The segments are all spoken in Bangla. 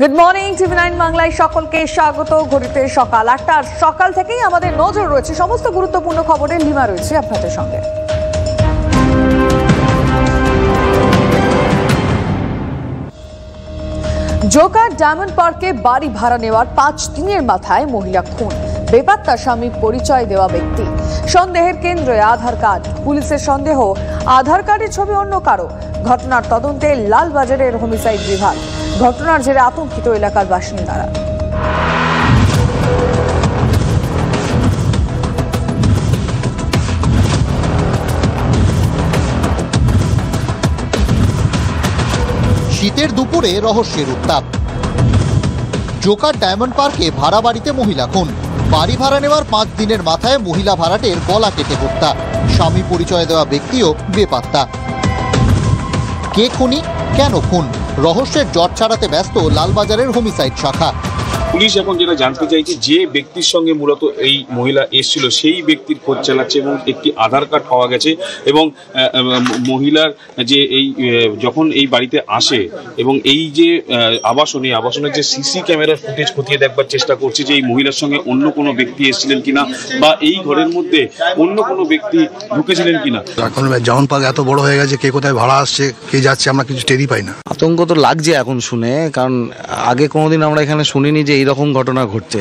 গুড মর্নিং টিভি9 বাংলায় সকলকে স্বাগত। ঘড়িতে সকাল ৮টার সকাল থেকেই আমাদের নজর রয়েছে সমস্ত গুরুত্বপূর্ণ খবরে। লিমা রয়েছে আপনাদের সঙ্গে। জোকার ডায়মন্ড পার্কে বাড়ি ভাড়া নেওয়ার ৫ দিনের মাথায় মহিলা খুন, বেপাত্তা স্বামী পরিচয় দেওয়া ব্যক্তি। সন্দেহের কেন্দ্রে আধার কার্ড, পুলিশের সন্দেহ আধার কার্ডের ছবি অন্য কারো। ঘটনার তদন্তে লালবাজারের হোমিসাইড বিভাগ। ঘটনার জেরে আতঙ্কিত এলাকার বাসিন্দারা। শীতের দুপুরে রহস্যের উত্তাপ। জোকার ডায়মন্ড পার্কে ভাড়া বাড়িতে মহিলা খুন, বাড়ি ভাড়া নেওয়ার ৫ দিনের মাথায় মহিলা ভাড়াটের গলা কেটে হত্যা, স্বামী পরিচয় দেওয়া ব্যক্তিও বেপাত্তা। কে খুনি, কেন খুন, রহস্যের জট ছাড়াতে ব্যস্ত লালবাজারের হোমিসাইড শাখা। পুলিশ এখন যেটা জানতে চাইছে, যে ব্যক্তির সঙ্গে মূলত এই মহিলা এসেছিল সেই ব্যক্তির খোঁজ চালাচ্ছে এবং একটি আধার কার্ড পাওয়া গেছে এবং মহিলার যে এই যখন এই বাড়িতে আসে এবং এই যে আবাসনের যে সিসি ক্যামেরার ফুটেজ খতিয়ে দেখবার চেষ্টা করছে যে এই মহিলার সঙ্গে অন্য কোনো ব্যক্তি এসেছিলেন কিনা বা এই ঘরের মধ্যে অন্য কোনো ব্যক্তি ঢুকেছিলেন কিনা। এখন ডায়মন্ড পার্ক এত বড় হয়ে গেছে, কে কোথায় ভাড়া আসছে কে যাচ্ছে আমরা কিছু টেরই পাই না। আতঙ্ক তো লাগছে এখন শুনে, কারণ আগে কোনোদিন আমরা এখানে শুনিনি যে এইরকম ঘটনা ঘটছে।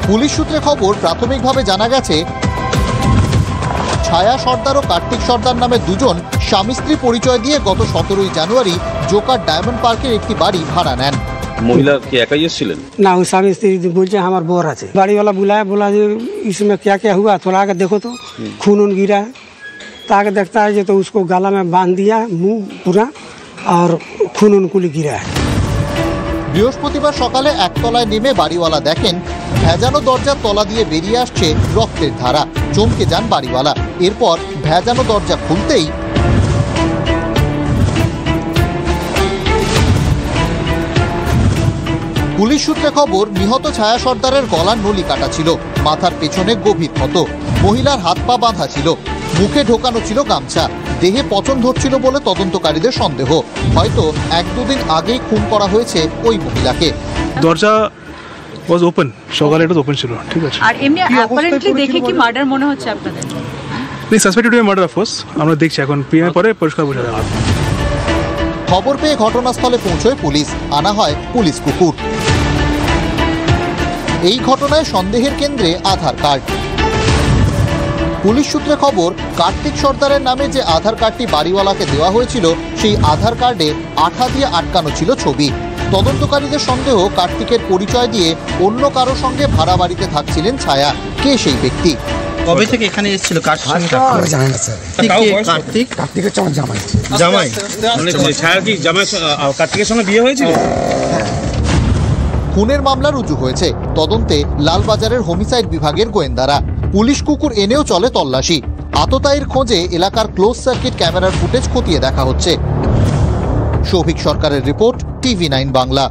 পুলিশ সূত্রে খবর, প্রাথমিকভাবে জানা গেছে ছায়া সর্দার ও কার্তিক সর্দার নামে দুজন স্বামী স্ত্রী পরিচয় দিয়ে গত ১৭ই জানুয়ারি জোকার ডায়মন্ড পার্কের একটি বাড়ি ভাড়া নেন। মহিলা কি একাই এসেছিলেন? ना वो स्वामी स्त्री बोलते हमार बोर है। गाड़ी वाला बुलाया, बोला जो इसमें क्या क्या हुआ, थोड़ा आके देखो तो खून उन गिरा है। तो आके देखता है जो तो उसको गला में बांध दिया, मुंह पूरा, और खून उनकुली गिरा है। বৃহস্পতিবার সকালে একতলায় নেমে বাড়িওয়ালা দেখেন ভেজানো দরজার তলা দিয়ে বেরিয়ে আসছে রক্তের ধারা। চমকে যান বাড়িওয়ালা। এরপর ভেজানো দরজা খুলতেই পুলিশ সূত্রে খবর, নিহত ছায়া সর্দারের গলার নলি কাটা ছিল, মাথার পেছনে গভীর ক্ষত, মহিলার হাত পা বাঁধা ছিল, মুখে ঢোকানো ছিল গামছা, দেহে পচন ধরছিল বলে তদন্তকারীদের সন্দেহ। হয়তো ১-২ দিন আগেই খুন করা হয়েছে ওই মহিলাকে। দরজা ওয়াজ ওপেন, সকালে এটা ওপেন ছিল, ঠিক আছে। আর এমনি অ্যাপারেন্টলি দেখে কি মার্ডার মনে হচ্ছে আপনাদের? নেই, সাসপেক্টেড মার্ডার অফ কোর্স, আমরা দেখছি এখন পিএম পরে পরিষ্কার বোঝা যাবে। খবর পেয়ে ঘটনাস্থলে পৌঁছয় পুলিশ, আনা হয় পুলিশ কুকুর। এই ঘটনায় সন্দেহের কেন্দ্রে আধার কার্ড। পুলিশ সূত্রে খবর, কার্তিক সর্দারের নামে যে আধার কার্ডটি বাড়িওয়ালাকে দেওয়া হয়েছিল সেই আধার কার্ডে আঠা দিয়ে আটকানো ছিল ছবি। তদন্তকারীদের সন্দেহ, কার্তিকের পরিচয় দিয়ে অন্য কারো সঙ্গে ভাড়া বাড়িতে থাকছিলেন ছায়া। কে সেই ব্যক্তি? কবে থেকে এখানে এসেছিল? জানেন না স্যার। কার্তিক হচ্ছে আমার জামাই। মানে ছায়া কি জামাই কার্তিকের সঙ্গে বিয়ে হয়েছিল? খুনের মামলা রুজু হয়েছে। তদন্তে লালবাজারের হোমিসাইড বিভাগের গোয়েন্দারা। পুলিশ কুকুর এনেও চলে তল্লাশি। আততায়ীর খোঁজে এলাকার ক্লোজ সার্কিট ক্যামেরার ফুটেজ খতিয়ে দেখা হচ্ছে। সৌভিক সরকারের রিপোর্ট, টিভি9 বাংলা।